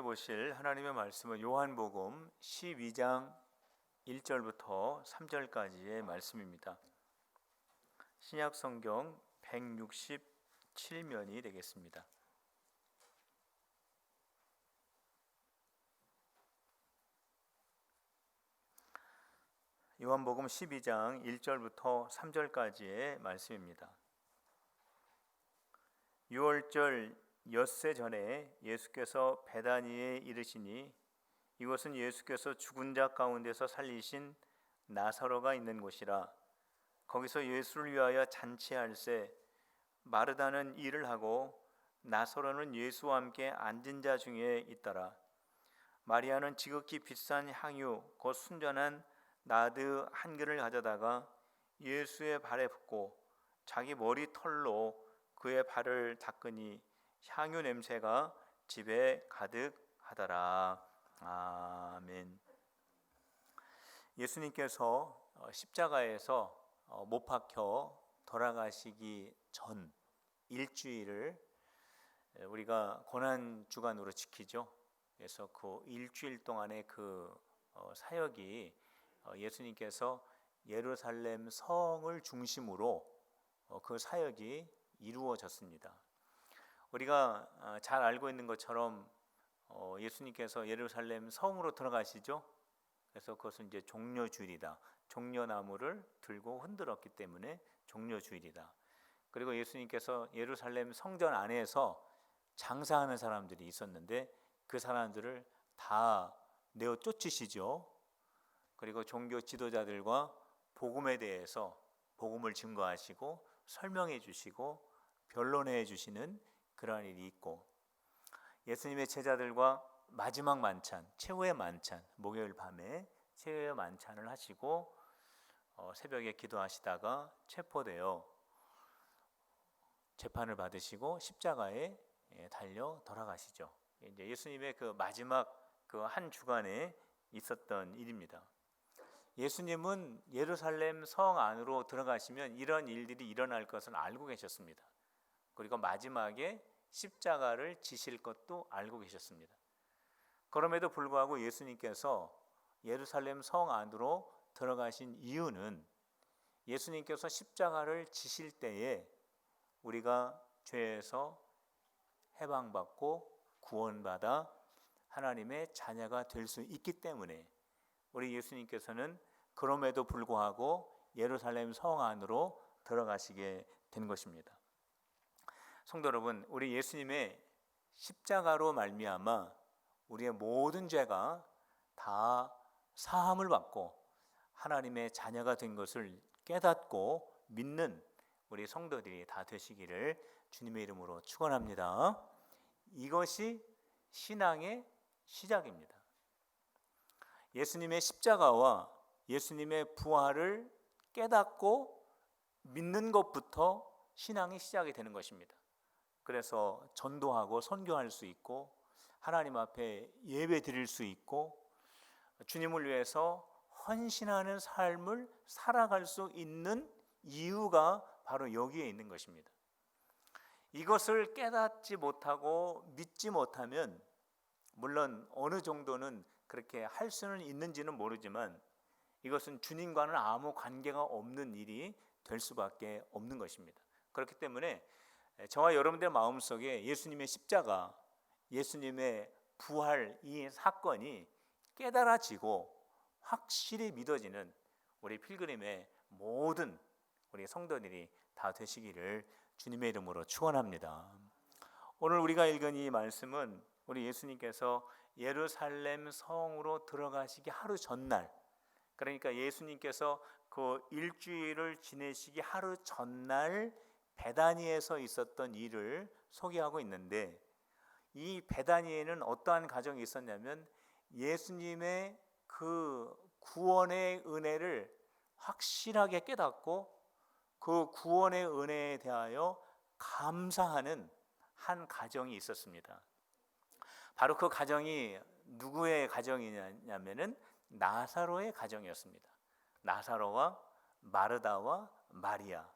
보실 하나님의 말씀은 요한복음 12장 1절부터 3절까지의 말씀입니다. 신약 성경 167면이 되겠습니다. 요한복음 12장 1절부터 3절까지의 말씀입니다. 6월절 엿새 전에 예수께서 베다니에 이르시니 이곳은 예수께서 죽은 자 가운데서 살리신 나사로가 있는 곳이라. 거기서 예수를 위하여 잔치할새 마르다는 일을 하고 나사로는 예수와 함께 앉은 자 중에 있더라. 마리아는 지극히 비싼 향유 곧 순전한 나드 한 그릇을 가져다가 예수의 발에 붓고 자기 머리 털로 그의 발을 닦으니 향유 냄새가 집에 가득하더라. 아멘. 예수님께서 십자가에서 못 박혀 돌아가시기 전 일주일을 우리가 고난 주간으로 지키죠. 그래서 그 일주일 동안의 그 사역이 예수님께서 예루살렘 성을 중심으로 그 사역이 이루어졌습니다. 우리가 잘 알고 있는 것처럼 예수님께서 예루살렘 성으로 들어가시죠. 그래서 그것은 이제 종려주일이다. 종려나무를 들고 흔들었기 때문에 종려주일이다. 그리고 예수님께서 예루살렘 성전 안에서 장사하는 사람들이 있었는데 그 사람들을 다 내어 쫓으시죠. 그리고 종교 지도자들과 복음에 대해서 복음을 증거하시고 설명해 주시고 변론해 주시는 그러한 일이 있고, 예수님의 제자들과 마지막 만찬, 최후의 만찬, 목요일 밤에 최후의 만찬을 하시고 새벽에 기도하시다가 체포되어 재판을 받으시고 십자가에 달려 돌아가시죠. 이제 예수님의 그 마지막 그 한 주간에 있었던 일입니다. 예수님은 예루살렘 성 안으로 들어가시면 이런 일들이 일어날 것을 알고 계셨습니다. 그리고 마지막에 십자가를 지실 것도 알고 계셨습니다. 그럼에도 불구하고 예수님께서 예루살렘 성 안으로 들어가신 이유는 예수님께서 십자가를 지실 때에 우리가 죄에서 해방받고 구원받아 하나님의 자녀가 될 수 있기 때문에 우리 예수님께서는 그럼에도 불구하고 예루살렘 성 안으로 들어가시게 된 것입니다. 성도 여러분, 우리 예수님의 십자가로 말미암아 우리의 모든 죄가 다 사함을 받고 하나님의 자녀가 된 것을 깨닫고 믿는 우리 성도들이 다 되시기를 주님의 이름으로 축원합니다. 이것이 신앙의 시작입니다. 예수님의 십자가와 예수님의 부활을 깨닫고 믿는 것부터 신앙의 시작이 되는 것입니다. 그래서 전도하고 선교할 수 있고 하나님 앞에 예배 드릴 수 있고 주님을 위해서 헌신하는 삶을 살아갈 수 있는 이유가 바로 여기에 있는 것입니다. 이것을 깨닫지 못하고 믿지 못하면 물론 어느 정도는 그렇게 할 수는 있는지는 모르지만 이것은 주님과는 아무 관계가 없는 일이 될 수밖에 없는 것입니다. 그렇기 때문에 저와 여러분들의 마음속에 예수님의 십자가, 예수님의 부활 이 사건이 깨달아지고 확실히 믿어지는 우리 필그림의 모든 우리 성도들이 다 되시기를 주님의 이름으로 축원합니다. 오늘 우리가 읽은 이 말씀은 우리 예수님께서 예루살렘 성으로 들어가시기 하루 전날, 그러니까 예수님께서 그 일주일을 지내시기 하루 전날 베다니에서 있었던 일을 소개하고 있는데, 이 베다니에는 어떠한 가정이 있었냐면 예수님의 그 구원의 은혜를 확실하게 깨닫고 그 구원의 은혜에 대하여 감사하는 한 가정이 있었습니다. 바로 그 가정이 누구의 가정이냐면은 나사로의 가정이었습니다. 나사로와 마르다와 마리아,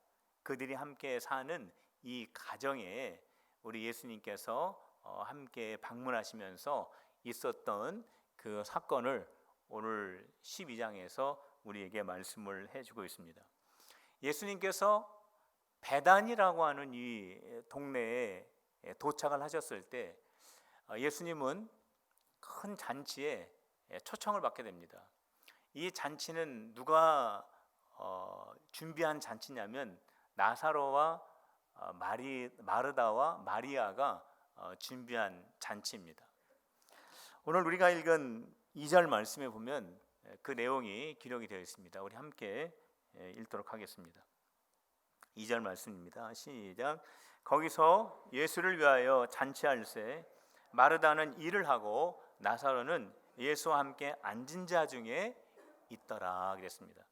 그들이 함께 사는 이 가정에 우리 예수님께서 함께 방문하시면서 있었던 그 사건을 오늘 12장에서 우리에게 말씀을 해주고 있습니다. 예수님께서 베단이라고 하는 이 동네에 도착을 하셨을 때 예수님은 큰 잔치에 초청을 받게 됩니다. 이 잔치는 누가 준비한 잔치냐면 나사로와 마르다와 마리아가 준비한 잔치입니다. 오늘 우리가 읽은 2절 말씀에 보면 그 내용이 기록이 되어 있습니다. 우리 함께 읽도록 하겠습니다. 2절 말씀입니다. 시작. 거기서 예수를 위하여 잔치할새 마르다는 일을 하고 나사로는 예수와 함께 앉은 자 중에 있더라 그랬습니다.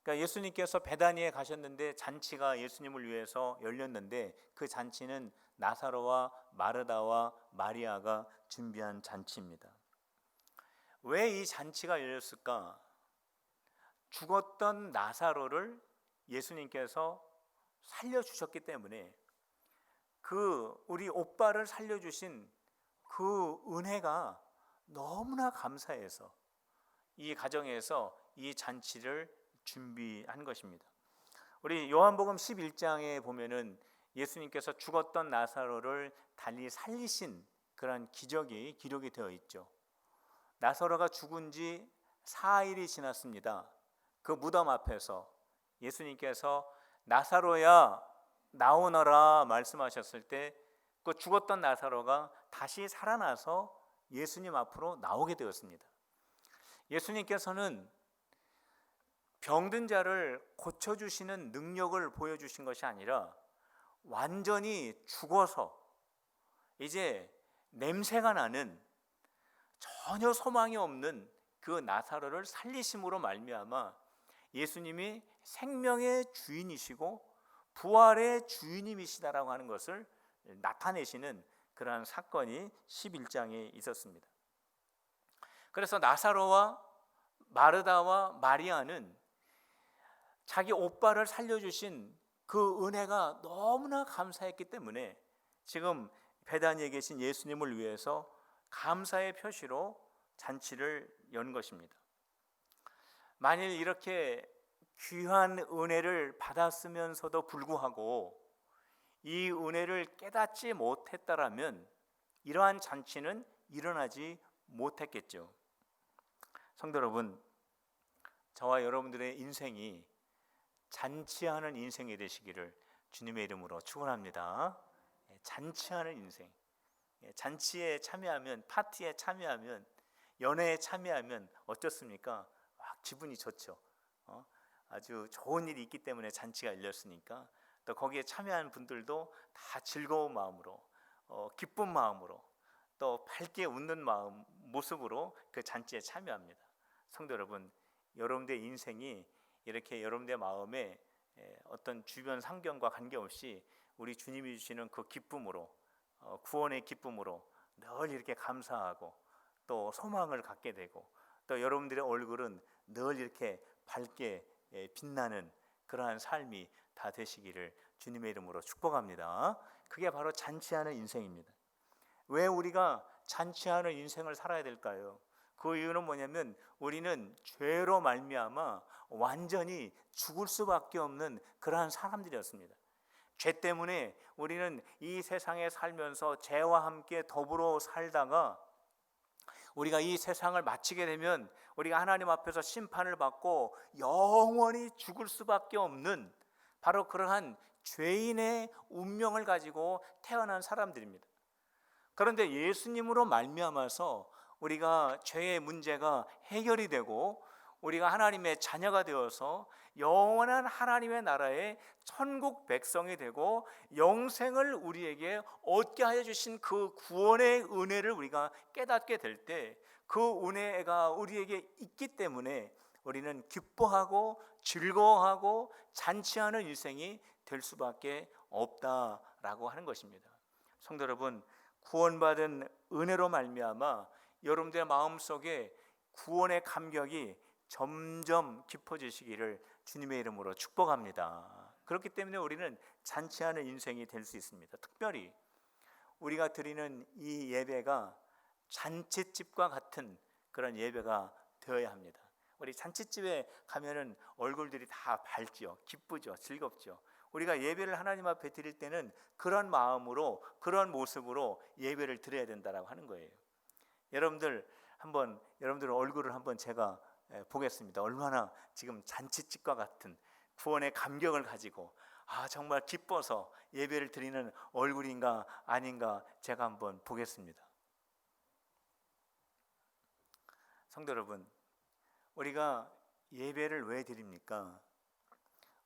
그러니까 예수님께서 베다니에 가셨는데 잔치가 예수님을 위해서 열렸는데 그 잔치는 나사로와 마르다와 마리아가 준비한 잔치입니다. 왜 이 잔치가 열렸을까? 죽었던 나사로를 예수님께서 살려주셨기 때문에 그 우리 오빠를 살려주신 그 은혜가 너무나 감사해서 이 가정에서 이 잔치를 준비한 것입니다. 우리 요한복음 11장에 보면은 예수님께서 죽었던 나사로를 달리 살리신 그런 기적이 기록이 되어 있죠. 나사로가 죽은 지 4일이 지났습니다. 그 무덤 앞에서 예수님께서 나사로야 나오너라 말씀하셨을 때 그 죽었던 나사로가 다시 살아나서 예수님 앞으로 나오게 되었습니다. 예수님께서는 병든 자를 고쳐주시는 능력을 보여주신 것이 아니라 완전히 죽어서 이제 냄새가 나는 전혀 소망이 없는 그 나사로를 살리심으로 말미암아 예수님이 생명의 주인이시고 부활의 주인님이시다라고 하는 것을 나타내시는 그러한 사건이 11장에 있었습니다. 그래서 나사로와 마르다와 마리아는 자기 오빠를 살려주신 그 은혜가 너무나 감사했기 때문에 지금 베다니에 계신 예수님을 위해서 감사의 표시로 잔치를 연 것입니다. 만일 이렇게 귀한 은혜를 받았으면서도 불구하고 이 은혜를 깨닫지 못했다라면 이러한 잔치는 일어나지 못했겠죠. 성도 여러분, 저와 여러분들의 인생이 잔치하는 인생이 되시기를 주님의 이름으로 축원합니다. 잔치하는 인생, 잔치에 참여하면, 파티에 참여하면, 연애에 참여하면 어떻습니까? 막 기분이 좋죠. 아주 좋은 일이 있기 때문에 잔치가 열렸으니까 또 거기에 참여한 분들도 다 즐거운 마음으로, 기쁜 마음으로, 또 밝게 웃는 모습으로 그 잔치에 참여합니다. 성도 여러분, 여러분들의 인생이 이렇게 여러분들의 마음에 어떤 주변 환경과 관계없이 우리 주님이 주시는 그 기쁨으로, 구원의 기쁨으로 늘 이렇게 감사하고 또 소망을 갖게 되고 또 여러분들의 얼굴은 늘 이렇게 밝게 빛나는 그러한 삶이 다 되시기를 주님의 이름으로 축복합니다. 그게 바로 잔치하는 인생입니다. 왜 우리가 잔치하는 인생을 살아야 될까요? 그 이유는 뭐냐면 우리는 죄로 말미암아 완전히 죽을 수밖에 없는 그러한 사람들이었습니다. 죄 때문에 우리는 이 세상에 살면서 죄와 함께 더불어 살다가 우리가 이 세상을 마치게 되면 우리가 하나님 앞에서 심판을 받고 영원히 죽을 수밖에 없는 바로 그러한 죄인의 운명을 가지고 태어난 사람들입니다. 그런데 예수님으로 말미암아서 우리가 죄의 문제가 해결이 되고 우리가 하나님의 자녀가 되어서 영원한 하나님의 나라의 천국 백성이 되고 영생을 우리에게 얻게 하여 주신 그 구원의 은혜를 우리가 깨닫게 될 때 그 은혜가 우리에게 있기 때문에 우리는 기뻐하고 즐거워하고 잔치하는 인생이 될 수밖에 없다라고 하는 것입니다. 성도 여러분, 구원받은 은혜로 말미암아 여러분들의 마음속에 구원의 감격이 점점 깊어지시기를 주님의 이름으로 축복합니다. 그렇기 때문에 우리는 잔치하는 인생이 될 수 있습니다. 특별히 우리가 드리는 이 예배가 잔칫집과 같은 그런 예배가 되어야 합니다. 우리 잔칫집에 가면은 얼굴들이 다 밝죠, 기쁘죠, 즐겁죠. 우리가 예배를 하나님 앞에 드릴 때는 그런 마음으로, 그런 모습으로 예배를 드려야 된다라고 하는 거예요. 여러분들 한번, 여러분들 얼굴을 한번 제가 보겠습니다. 얼마나 지금 잔칫집과 같은 구원의 감격을 가지고 정말 기뻐서 예배를 드리는 얼굴인가 아닌가 제가 한번 보겠습니다. 성도 여러분, 우리가 예배를 왜 드립니까?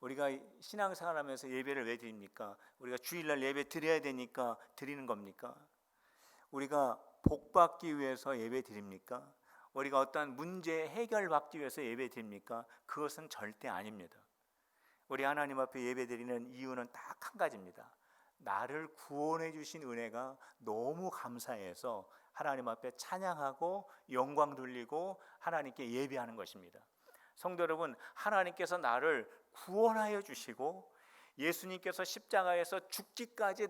우리가 신앙생활하면서 예배를 왜 드립니까? 우리가 주일날 예배 드려야 되니까 드리는 겁니까? 우리가 복 받기 위해서 예배 드립니까? 우리가 어떠한 문제 해결받기 위해서 예배 드립니까? 그것은 절대 아닙니다. 우리 하나님 앞에 예배 드리는 이유는 딱 한 가지입니다. 나를 구원해 주신 은혜가 너무 감사해서 하나님 앞에 찬양하고 영광 돌리고 하나님께 예배하는 것입니다. 성도 여러분, 하나님께서 나를 구원하여 주시고 예수님께서 십자가에서 죽기까지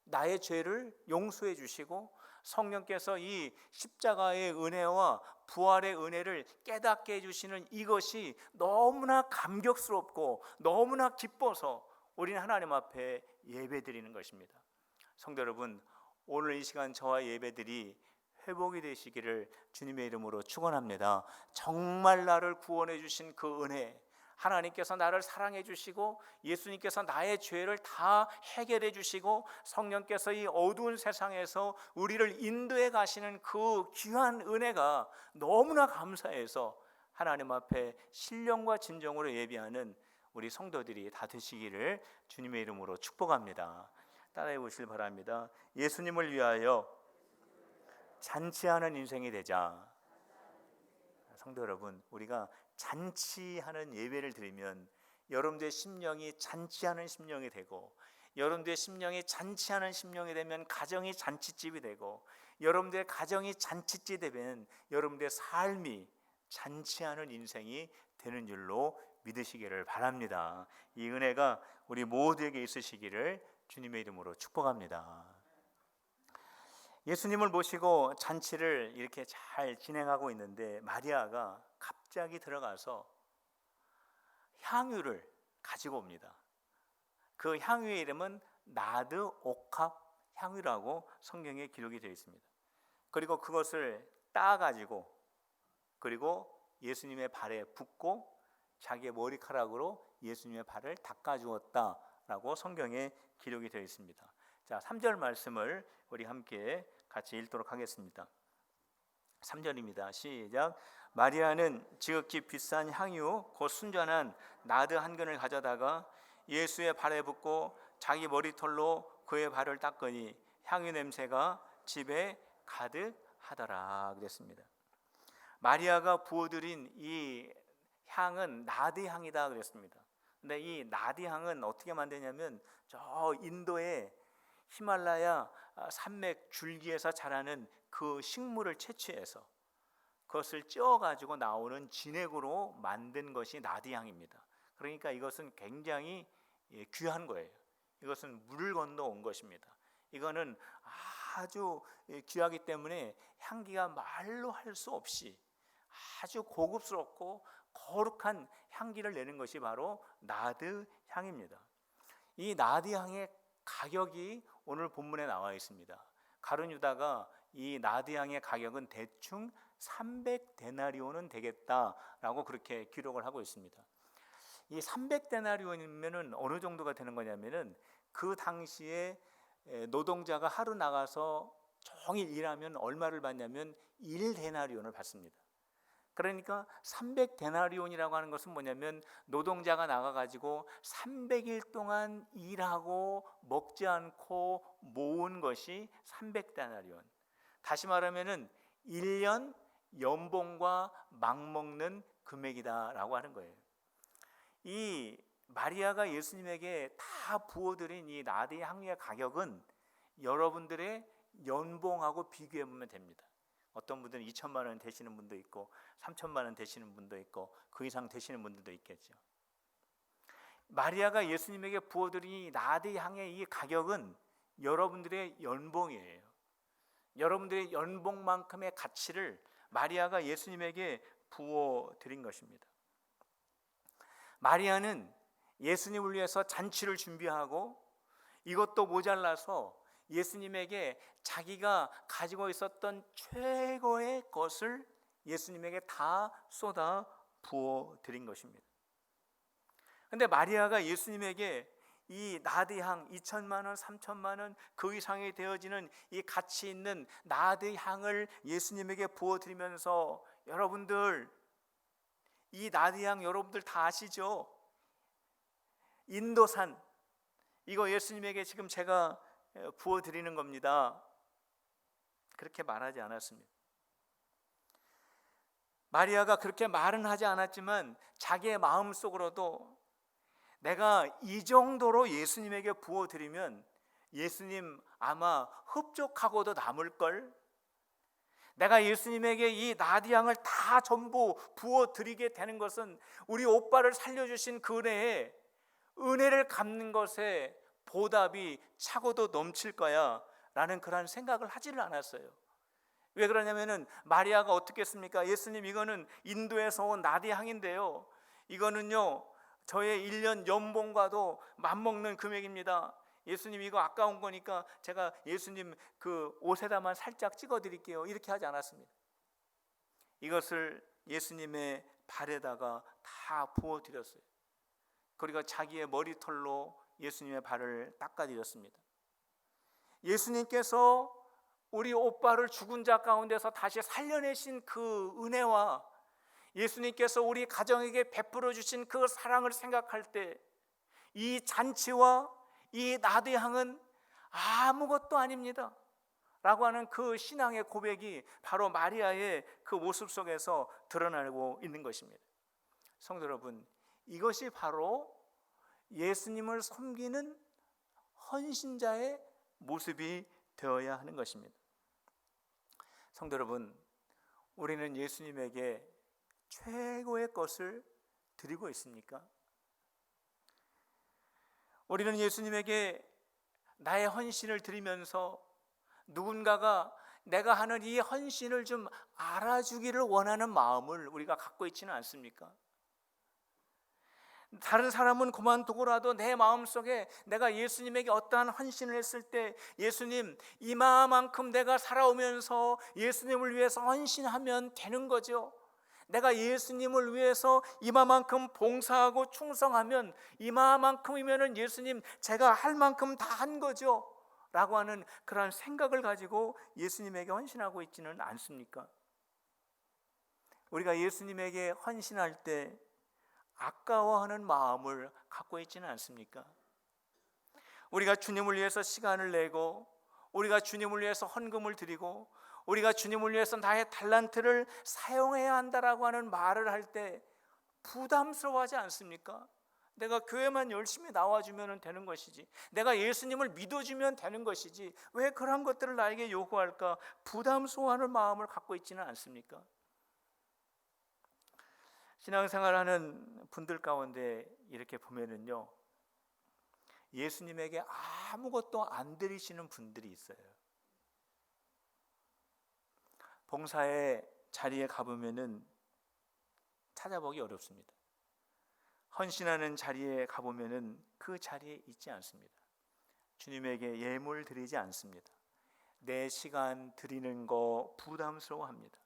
나의 죄를 용서해 주시고 성령께서 이 십자가의 은혜와 부활의 은혜를 깨닫게 해주시는 이것이 너무나 감격스럽고 너무나 기뻐서 우리는 하나님 앞에 예배드리는 것입니다. 성도 여러분, 오늘 이 시간 저와 예배들이 회복이 되시기를 주님의 이름으로 축원합니다. 정말 나를 구원해 주신 그 은혜, 하나님께서 나를 사랑해 주시고 예수님께서 나의 죄를 다 해결해 주시고 성령께서 이 어두운 세상에서 우리를 인도해 가시는 그 귀한 은혜가 너무나 감사해서 하나님 앞에 신령과 진정으로 예배하는 우리 성도들이 다 되시기를 주님의 이름으로 축복합니다. 따라해 보시길 바랍니다. 예수님을 위하여 잔치하는 인생이 되자. 성도 여러분, 우리가 잔치하는 예배를 드리면 여러분들의 심령이 잔치하는 심령이 되고, 여러분들의 심령이 잔치하는 심령이 되면 가정이 잔치집이 되고, 여러분들의 가정이 잔치집이 되면 여러분들의 삶이 잔치하는 인생이 되는 줄로 믿으시기를 바랍니다. 이 은혜가 우리 모두에게 있으시기를 주님의 이름으로 축복합니다. 예수님을 모시고 잔치를 이렇게 잘 진행하고 있는데 마리아가 갑자기 들어가서 향유를 가지고 옵니다. 그 향유의 이름은 나드 옥합 향유라고 성경에 기록이 되어 있습니다. 그리고 그것을 따가지고 그리고 예수님의 발에 붓고 자기의 머리카락으로 예수님의 발을 닦아주었다라고 성경에 기록이 되어 있습니다. 자, 3절 말씀을 우리 함께 같이 읽도록 하겠습니다. 3절입니다. 시작. 마리아는 지극히 비싼 향유 곧 순전한 나드 한 근을 가져다가 예수의 발에 붓고 자기 머리털로 그의 발을 닦으니 향유 냄새가 집에 가득하더라 그랬습니다. 마리아가 부어드린 이 향은 나드 향이다 그랬습니다. 근데 이 나드 향은 어떻게 만드냐면 저 인도의 히말라야 산맥 줄기에서 자라는 그 식물을 채취해서 그것을 쪄 가지고 나오는 진액으로 만든 것이 나드 향입니다. 그러니까 이것은 굉장히 귀한 거예요. 이것은 물을 건너 온 것입니다. 이거는 아주 귀하기 때문에 향기가 말로 할 수 없이 아주 고급스럽고 거룩한 향기를 내는 것이 바로 나드 향입니다. 이 나드 향의 가격이 오늘 본문에 나와 있습니다. 가룟 유다가 이 나드 향의 가격은 대충 300데나리온은 되겠다라고 그렇게 기록을 하고 있습니다. 이 300데나리온이면은 어느 정도가 되는 거냐면은 그 당시에 노동자가 하루 나가서 종일 일하면 얼마를 받냐면 1데나리온을 받습니다. 그러니까 300데나리온이라고 하는 것은 뭐냐면 노동자가 나가가지고 300일 동안 일하고 먹지 않고 모은 것이 300데나리온. 다시 말하면은 1년 연봉과 맞먹는 금액이다라고 하는 거예요. 이 마리아가 예수님에게 다 부어드린 이 나드의 향유의 가격은 여러분들의 연봉하고 비교해 보면 됩니다. 어떤 분들은 2천만 원 되시는 분도 있고 3천만 원 되시는 분도 있고 그 이상 되시는 분들도 있겠죠. 마리아가 예수님에게 부어드린 이 나드 향의 이 가격은 여러분들의 연봉이에요. 여러분들의 연봉만큼의 가치를 마리아가 예수님에게 부어드린 것입니다. 마리아는 예수님을 위해서 잔치를 준비하고 이것도 모자라서 예수님에게 자기가 가지고 있었던 최고의 것을 예수님에게 다 쏟아 부어드린 것입니다. 그런데 마리아가 예수님에게 이 나드향 2천만 원, 3천만 원 그 이상이 되어지는 이 가치 있는 나드향을 예수님에게 부어드리면서, 여러분들 이 나드향 여러분들 다 아시죠? 인도산, 이거 예수님에게 지금 제가 부어드리는 겁니다. 그렇게 말하지 않았습니다. 마리아가 그렇게 말은 하지 않았지만 자기의 마음속으로도 내가 이 정도로 예수님에게 부어드리면 예수님 아마 흡족하고도 남을걸, 내가 예수님에게 이 나드향을 다 전부 부어드리게 되는 것은 우리 오빠를 살려주신 그 은혜를 갚는 것에 보답이 차고도 넘칠 거야 라는 그런 생각을 하지를 않았어요. 왜 그러냐면은 마리아가 어떻게 했습니까? 예수님, 이거는 인도에서 온 나드향인데요, 이거는요 저의 1년 연봉과도 맞먹는 금액입니다. 예수님, 이거 아까운 거니까 제가 예수님 그 옷에다만 살짝 찍어 드릴게요, 이렇게 하지 않았습니다. 이것을 예수님의 발에다가 다 부어 드렸어요. 그리고 자기의 머리털로 예수님의 발을 닦아 드렸습니다. 예수님께서 우리 오빠를 죽은 자 가운데서 다시 살려내신 그 은혜와 예수님께서 우리 가정에게 베풀어 주신 그 사랑을 생각할 때 이 잔치와 이 나드향은 아무것도 아닙니다 라고 하는 그 신앙의 고백이 바로 마리아의 그 모습 속에서 드러나고 있는 것입니다. 성도 여러분, 이것이 바로 예수님을 섬기는 헌신자의 모습이 되어야 하는 것입니다. 성도 여러분, 우리는 예수님에게 최고의 것을 드리고 있습니까? 우리는 예수님에게 나의 헌신을 드리면서 누군가가 내가 하는 이 헌신을 좀 알아주기를 원하는 마음을 우리가 갖고 있지는 않습니까? 다른 사람은 그만두고라도 내 마음속에 내가 예수님에게 어떠한 헌신을 했을 때, 예수님, 이마만큼 내가 살아오면서 예수님을 위해서 헌신하면 되는 거죠. 내가 예수님을 위해서 이마만큼 봉사하고 충성하면 이마만큼이면은 예수님 제가 할 만큼 다 한 거죠 라고 하는 그런 생각을 가지고 예수님에게 헌신하고 있지는 않습니까? 우리가 예수님에게 헌신할 때 아까워하는 마음을 갖고 있지는 않습니까? 우리가 주님을 위해서 시간을 내고, 우리가 주님을 위해서 헌금을 드리고, 우리가 주님을 위해서 나의 달란트를 사용해야 한다라고 하는 말을 할 때 부담스러워하지 않습니까? 내가 교회만 열심히 나와주면 되는 것이지, 내가 예수님을 믿어주면 되는 것이지, 왜 그런 것들을 나에게 요구할까? 부담스러워하는 마음을 갖고 있지는 않습니까? 신앙생활하는 분들 가운데 이렇게 보면은요, 예수님에게 아무것도 안 드리시는 분들이 있어요. 봉사의 자리에 가보면은 찾아보기 어렵습니다. 헌신하는 자리에 가보면은 그 자리에 있지 않습니다. 주님에게 예물 드리지 않습니다. 내 시간 드리는 거 부담스러워합니다.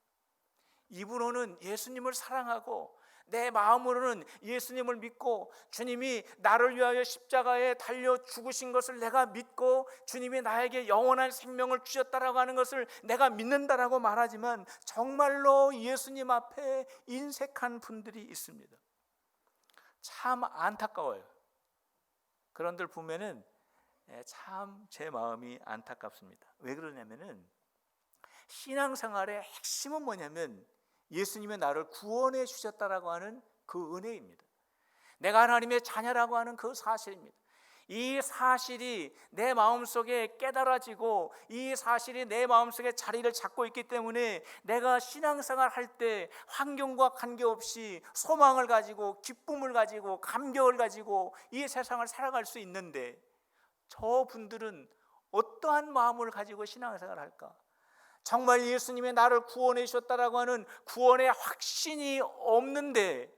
입으로는 예수님을 사랑하고 내 마음으로는 예수님을 믿고, 주님이 나를 위하여 십자가에 달려 죽으신 것을 내가 믿고 주님이 나에게 영원한 생명을 주셨다라고 하는 것을 내가 믿는다라고 말하지만 정말로 예수님 앞에 인색한 분들이 있습니다. 참 안타까워요. 그런들 보면은 참 제 마음이 안타깝습니다. 왜 그러냐면은 신앙생활의 핵심은 뭐냐면 예수님이 나를 구원해 주셨다라고 하는 그 은혜입니다. 내가 하나님의 자녀라고 하는 그 사실입니다. 이 사실이 내 마음속에 깨달아지고 이 사실이 내 마음속에 자리를 잡고 있기 때문에 내가 신앙생활 할 때 환경과 관계없이 소망을 가지고 기쁨을 가지고 감격을 가지고 이 세상을 살아갈 수 있는데, 저분들은 어떠한 마음을 가지고 신앙생활을 할까? 정말 예수님이 나를 구원해 주셨다라고 하는 구원의 확신이 없는데,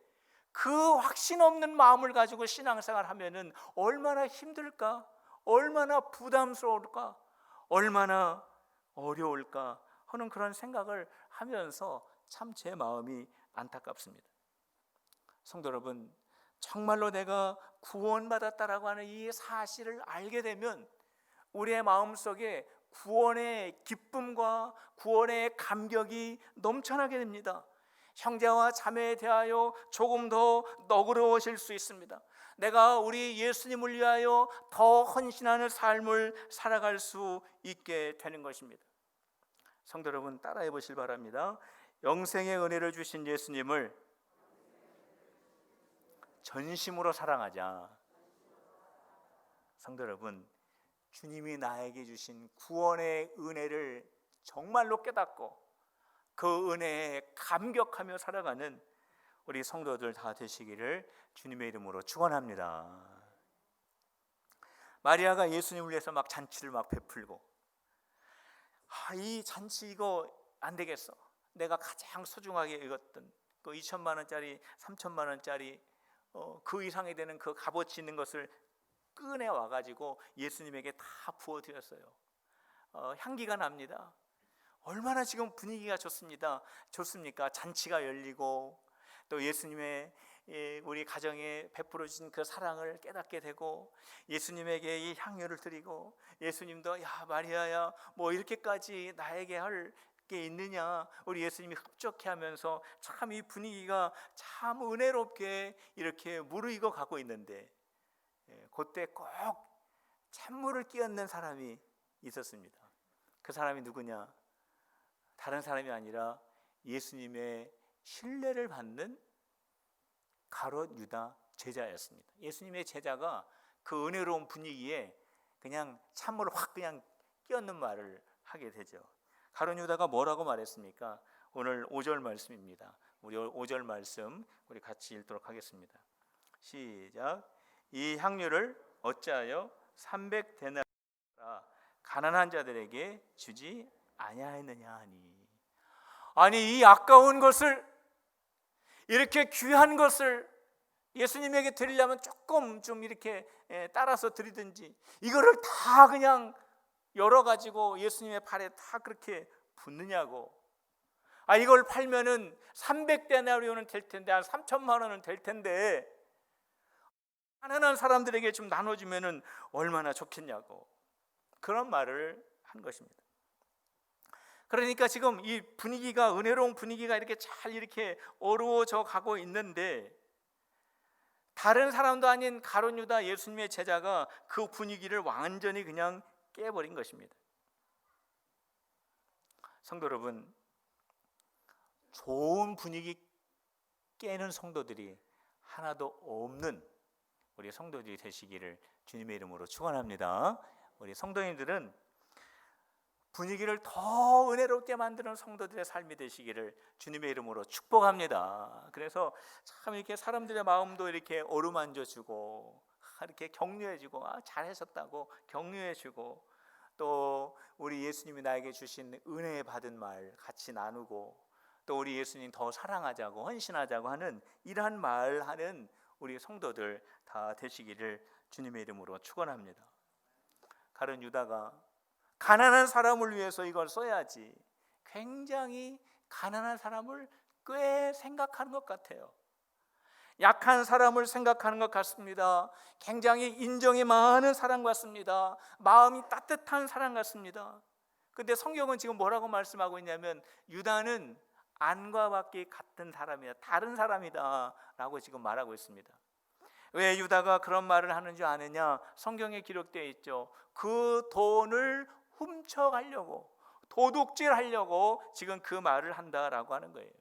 그 확신 없는 마음을 가지고 신앙생활 하면은 얼마나 힘들까, 얼마나 부담스러울까, 얼마나 어려울까 하는 그런 생각을 하면서 참 제 마음이 안타깝습니다. 성도 여러분, 정말로 내가 구원받았다라고 하는 이 사실을 알게 되면 우리의 마음속에 구원의 기쁨과 구원의 감격이 넘쳐나게 됩니다. 형제와 자매에 대하여 조금 더 너그러워질 수 있습니다. 내가 우리 예수님을 위하여 더 헌신하는 삶을 살아갈 수 있게 되는 것입니다. 성도 여러분, 따라해 보실 바랍니다. 영생의 은혜를 주신 예수님을 전심으로 사랑하자. 성도 여러분, 주님이 나에게 주신 구원의 은혜를 정말로 깨닫고 그 은혜에 감격하며 살아가는 우리 성도들 다 되시기를 주님의 이름으로 축원합니다. 마리아가 예수님을 위해서 막 잔치를 막 베풀고, 이 잔치 이거 안 되겠어, 내가 가장 소중하게 읽었던 그 2천만 원짜리 3천만 원짜리 그 이상이 되는 그 값어치 있는 것을 꺼내 와가지고 예수님에게 다 부어드렸어요. 향기가 납니다. 얼마나 지금 분위기가 좋습니까? 잔치가 열리고 또 예수님의 우리 가정에 베풀어 주신 그 사랑을 깨닫게 되고, 예수님에게 이 향유를 드리고, 예수님도 야 마리아야 뭐 이렇게까지 나에게 할 게 있느냐, 우리 예수님이 흡족해 하면서 참 이 분위기가 참 은혜롭게 이렇게 무르익어 가고 있는데, 그때 꼭 찬물을 끼얹는 사람이 있었습니다. 그 사람이 누구냐? 다른 사람이 아니라 예수님의 신뢰를 받는 가롯 유다 제자였습니다. 예수님의 제자가 그 은혜로운 분위기에 그냥 찬물을 확 그냥 끼얹는 말을 하게 되죠. 가롯 유다가 뭐라고 말했습니까? 오늘 5절 말씀입니다. 우리 5절 말씀 우리 같이 읽도록 하겠습니다. 시작. 이 향유를 어찌하여 300데나리라 가난한 자들에게 주지 아니하였느냐 하니. 아니, 이 아까운 것을, 이렇게 귀한 것을 예수님에게 드리려면 조금 좀 이렇게 따라서 드리든지, 이거를 다 그냥 열어가지고 예수님의 발에 다 그렇게 붓느냐고. 이걸 팔면은 300데나리온은 될 텐데, 한 3천만 원은 될 텐데, 가난한 사람들에게 좀 나눠주면은 얼마나 좋겠냐고, 그런 말을 한 것입니다. 그러니까 지금 이 분위기가, 은혜로운 분위기가 이렇게 잘 이렇게 어우러져 가고 있는데, 다른 사람도 아닌 가룟 유다 예수님의 제자가 그 분위기를 완전히 그냥 깨버린 것입니다. 성도 여러분, 좋은 분위기 깨는 성도들이 하나도 없는 우리 성도들이 되시기를 주님의 이름으로 축원합니다. 우리 성도님들은 분위기를 더 은혜롭게 만드는 성도들의 삶이 되시기를 주님의 이름으로 축복합니다. 그래서 참 이렇게 사람들의 마음도 이렇게 어루만져주고, 이렇게 격려해주고, 잘하셨다고 격려해주고, 또 우리 예수님이 나에게 주신 은혜 받은 말 같이 나누고, 또 우리 예수님 더 사랑하자고 헌신하자고 하는 이러한 말하는 우리 성도들 다 되시기를 주님의 이름으로 축원합니다. 가룟 유다가 가난한 사람을 위해서 이걸 써야지, 굉장히 가난한 사람을 꽤 생각하는 것 같아요. 약한 사람을 생각하는 것 같습니다. 굉장히 인정이 많은 사람 같습니다. 마음이 따뜻한 사람 같습니다. 근데 성경은 지금 뭐라고 말씀하고 있냐면, 유다는 안과 밖이 같은 사람이다, 다른 사람이다 라고 지금 말하고 있습니다. 왜 유다가 그런 말을 하는 줄 아느냐? 성경에 기록되어 있죠. 그 돈을 훔쳐가려고, 도둑질하려고 지금 그 말을 한다라고 하는 거예요.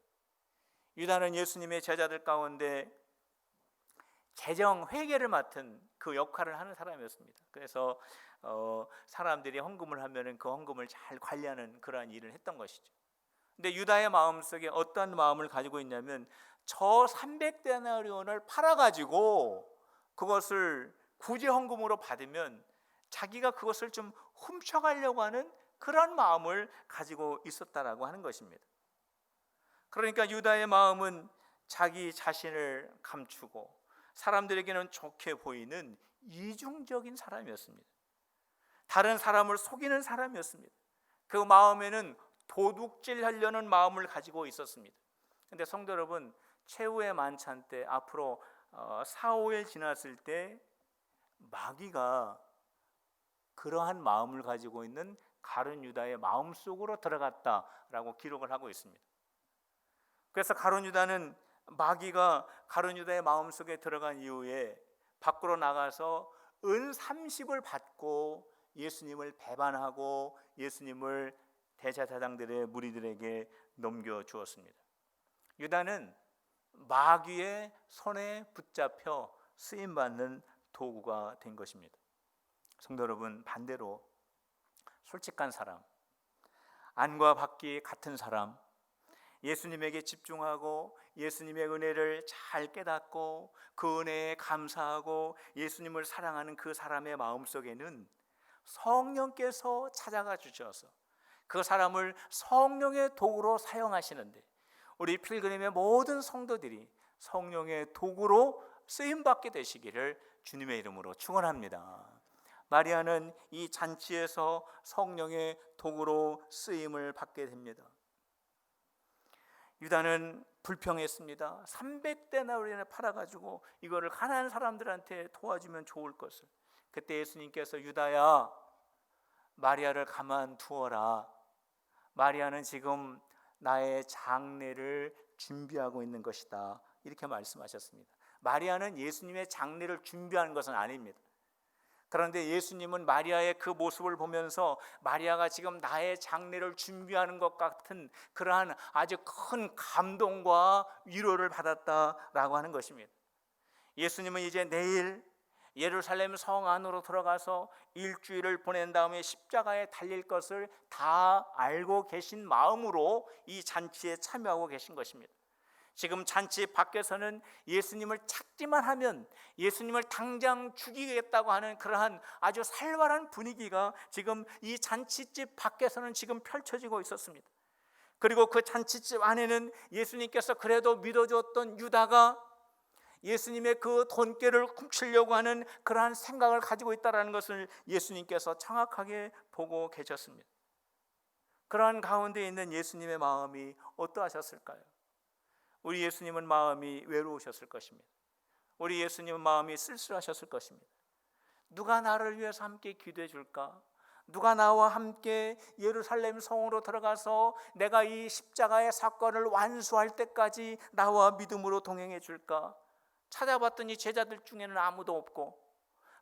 유다는 예수님의 제자들 가운데 재정 회계를 맡은 그 역할을 하는 사람이었습니다. 그래서 사람들이 헌금을 하면은 그 헌금을 잘 관리하는 그러한 일을 했던 것이죠. 근데 유다의 마음속에 어떤 마음을 가지고 있냐면, 저 300데나리온을 팔아가지고 그것을 구제 헌금으로 받으면 자기가 그것을 좀 훔쳐가려고 하는 그런 마음을 가지고 있었다라고 하는 것입니다. 그러니까 유다의 마음은 자기 자신을 감추고 사람들에게는 좋게 보이는 이중적인 사람이었습니다. 다른 사람을 속이는 사람이었습니다. 그 마음에는 도둑질하려는 마음을 가지고 있었습니다. 그런데 성도 여러분, 최후의 만찬 때 앞으로 4, 5일 지났을 때 마귀가 그러한 마음을 가지고 있는 가룟 유다의 마음속으로 들어갔다라고 기록을 하고 있습니다. 그래서 가룟 유다는 마귀가 가룟 유다의 마음속에 들어간 이후에 밖으로 나가서 은 30을 받고 예수님을 배반하고 예수님을 대제사장들의 무리들에게 넘겨주었습니다. 유다는 마귀의 손에 붙잡혀 쓰임받는 도구가 된 것입니다. 성도 여러분, 반대로 솔직한 사람, 안과 밖이 같은 사람, 예수님에게 집중하고 예수님의 은혜를 잘 깨닫고 그 은혜에 감사하고 예수님을 사랑하는 그 사람의 마음속에는 성령께서 찾아가 주셔서 그 사람을 성령의 도구로 사용하시는데, 우리 필그림의 모든 성도들이 성령의 도구로 쓰임받게 되시기를 주님의 이름으로 축원합니다. 마리아는 이 잔치에서 성령의 도구로 쓰임을 받게 됩니다. 유다는 불평했습니다. 300데나리온을 팔아가지고 이거를 가난한 사람들한테 도와주면 좋을 것을. 그때 예수님께서 유다야, 마리아를 가만두어라. 마리아는 지금 나의 장례를 준비하고 있는 것이다, 이렇게 말씀하셨습니다. 마리아는 예수님의 장례를 준비하는 것은 아닙니다. 그런데 예수님은 마리아의 그 모습을 보면서 마리아가 지금 나의 장례를 준비하는 것 같은 그러한 아주 큰 감동과 위로를 받았다라고 하는 것입니다. 예수님은 이제 내일 예루살렘 성 안으로 들어가서 일주일을 보낸 다음에 십자가에 달릴 것을 다 알고 계신 마음으로 이 잔치에 참여하고 계신 것입니다. 지금 잔치 밖에서는 예수님을 찾기만 하면 예수님을 당장 죽이겠다고 하는 그러한 아주 살벌한 분위기가 지금 이 잔치집 밖에서는 지금 펼쳐지고 있었습니다. 그리고 그 잔치집 안에는 예수님께서 그래도 믿어줬던 유다가 예수님의 그 돈깨를 훔치려고 하는 그러한 생각을 가지고 있다는 것을 예수님께서 정확하게 보고 계셨습니다. 그러한 가운데 있는 예수님의 마음이 어떠하셨을까요? 우리 예수님은 마음이 외로우셨을 것입니다. 우리 예수님은 마음이 쓸쓸하셨을 것입니다. 누가 나를 위해서 함께 기도해 줄까? 누가 나와 함께 예루살렘 성으로 들어가서 내가 이 십자가의 사건을 완수할 때까지 나와 믿음으로 동행해 줄까? 찾아봤더니 제자들 중에는 아무도 없고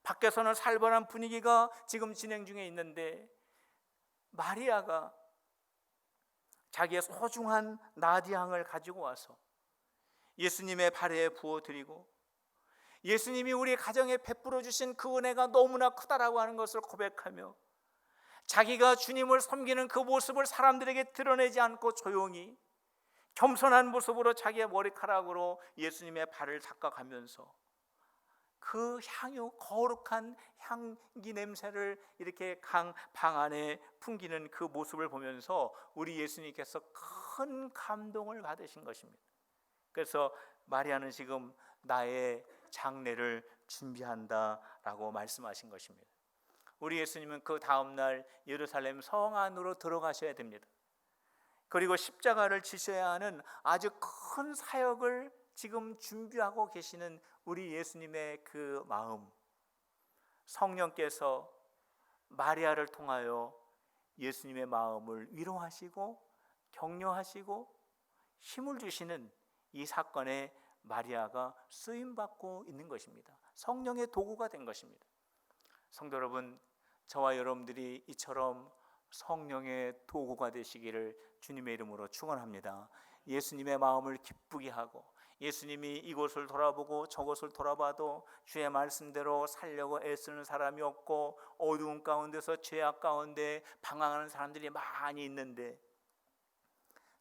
밖에서는 살벌한 분위기가 지금 진행 중에 있는데, 마리아가 자기의 소중한 나디향을 가지고 와서 예수님의 발에 부어드리고 예수님이 우리 가정에 베풀어 주신 그 은혜가 너무나 크다라고 하는 것을 고백하며 자기가 주님을 섬기는 그 모습을 사람들에게 드러내지 않고 조용히 겸손한 모습으로 자기의 머리카락으로 예수님의 발을 닦아가면서 그 향유, 거룩한 향기 냄새를 이렇게 방 안에 풍기는 그 모습을 보면서 우리 예수님께서 큰 감동을 받으신 것입니다. 그래서 마리아는 지금 나의 장례를 준비한다라고 말씀하신 것입니다. 우리 예수님은 그 다음날 예루살렘 성 안으로 들어가셔야 됩니다. 그리고 십자가를 지셔야 하는 아주 큰 사역을 지금 준비하고 계시는 우리 예수님의 그 마음, 성령께서 마리아를 통하여 예수님의 마음을 위로하시고 격려하시고 힘을 주시는 이 사건에 마리아가 쓰임받고 있는 것입니다. 성령의 도구가 된 것입니다. 성도 여러분, 저와 여러분들이 이처럼 성령의 도구가 되시기를 주님의 이름으로 축원합니다. 예수님의 마음을 기쁘게 하고 예수님이 이곳을 돌아보고 저곳을 돌아봐도 주의 말씀대로 살려고 애쓰는 사람이 없고 어두운 가운데서 죄악 가운데 방황하는 사람들이 많이 있는데,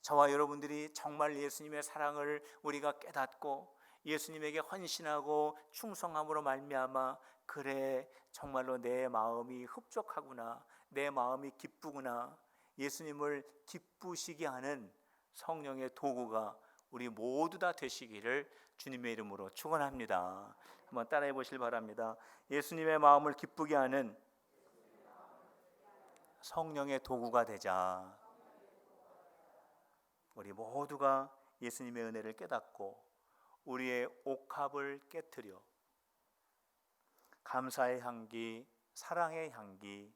저와 여러분들이 정말 예수님의 사랑을 우리가 깨닫고 예수님에게 헌신하고 충성함으로 말미암아 그래 정말로 내 마음이 흡족하구나, 내 마음이 기쁘구나, 예수님을 기쁘시게 하는 성령의 도구가 우리 모두 다 되시기를 주님의 이름으로 축원합니다. 한번 따라해 보시길 바랍니다. 예수님의 마음을 기쁘게 하는 성령의 도구가 되자. 우리 모두가 예수님의 은혜를 깨닫고 우리의 옥합을 깨트려 감사의 향기, 사랑의 향기,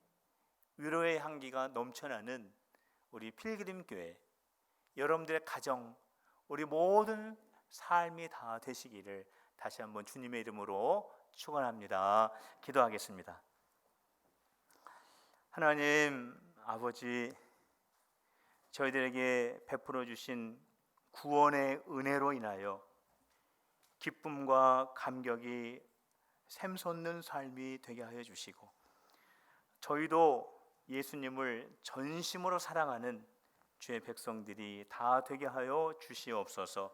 위로의 향기가 넘쳐나는 우리 필그림 교회, 여러분들의 가정, 우리 모든 삶이 다 되시기를 다시 한번 주님의 이름으로 축원합니다. 기도하겠습니다. 하나님 아버지, 저희들에게 베풀어 주신 구원의 은혜로 인하여 기쁨과 감격이 샘솟는 삶이 되게 하여 주시고, 저희도 예수님을 전심으로 사랑하는 주의 백성들이 다 되게 하여 주시옵소서.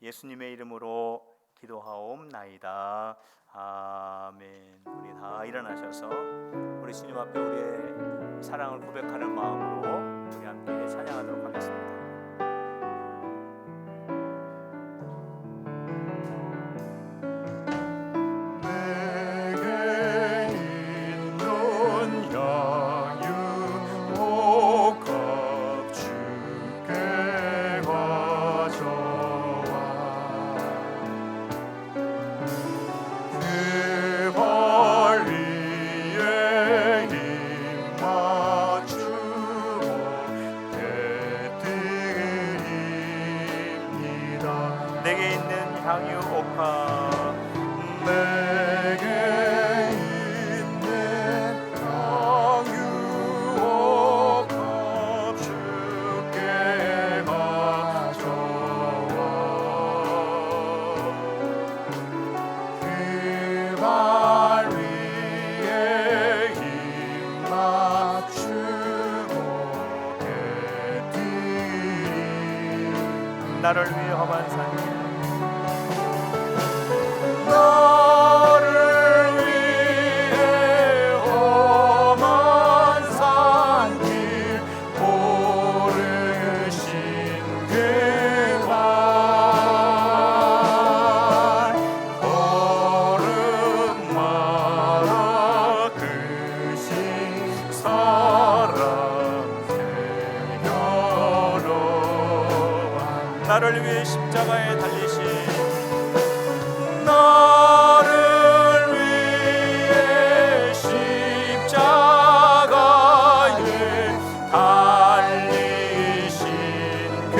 예수님의 이름으로 기도하옵나이다. 아멘. 우리 다 일어나셔서 우리 주님 앞에 우리의 사랑을 고백하는 마음으로 우리 함께 찬양하도록 하겠습니다. 내게 있는 향유 옥합, 내게 있는 향유 옥합 주께 가져와. 그 발 위에 힘 맞추고 깨뜨리 나를 위해 험한 산, 나를 위해 험한 산길 고르신 그 발, 걸음마다 크신 사랑 새겨놓아. 나를 위해 십자가에 달리신, 나를 위해 십자가에 달리신 그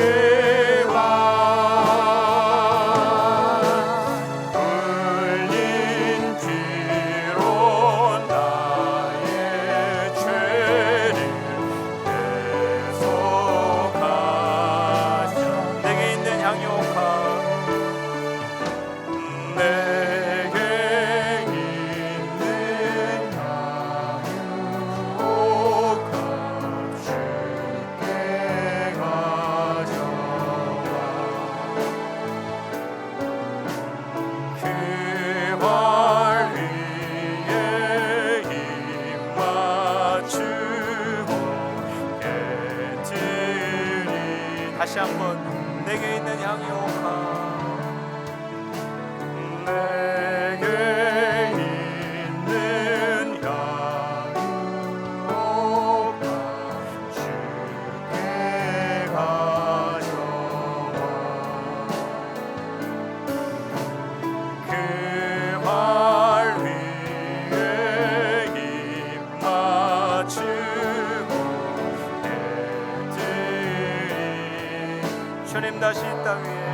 발, 흘린 피로 나의 죄를 대속하셔. 내게 있는 향유 옥합, 내게 있는 향유 옥합 주께 가져와. 그 발 위에 힘 맞추고 깨뜨리. 다시 한번 내게 있는 향유 옥합, 내게 있는 향유 옥합 주께 가져와. 그 발 위에 힘 맞추고 깨뜨리. 주님 다시 이 땅 위에,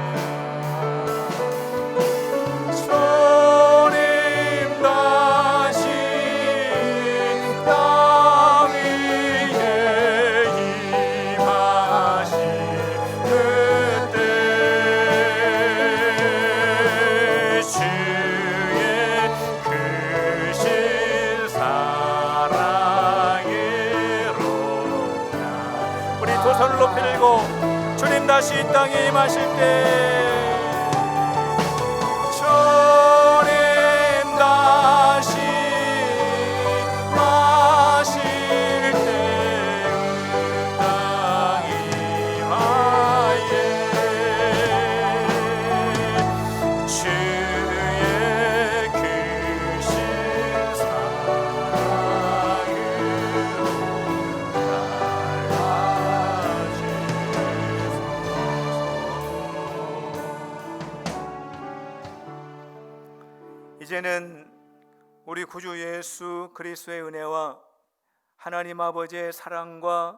두 손을 높이 들고 주님 다시 이 땅에 임하실 때, 주님 다시 임하실 때 이제는 우리 구주 예수 그리스도의 은혜와 하나님 아버지의 사랑과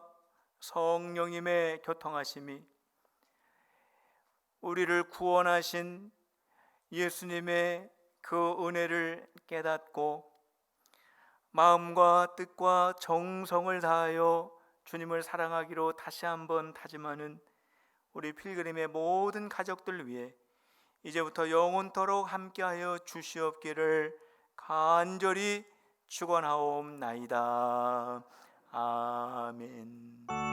성령님의 교통하심이, 우리를 구원하신 예수님의 그 은혜를 깨닫고 마음과 뜻과 정성을 다하여 주님을 사랑하기로 다시 한번 다짐하는 우리 필그림의 모든 가족들 위해 이제부터 영원토록 함께하여 주시옵기를 간절히 축원하옵나이다. 아멘.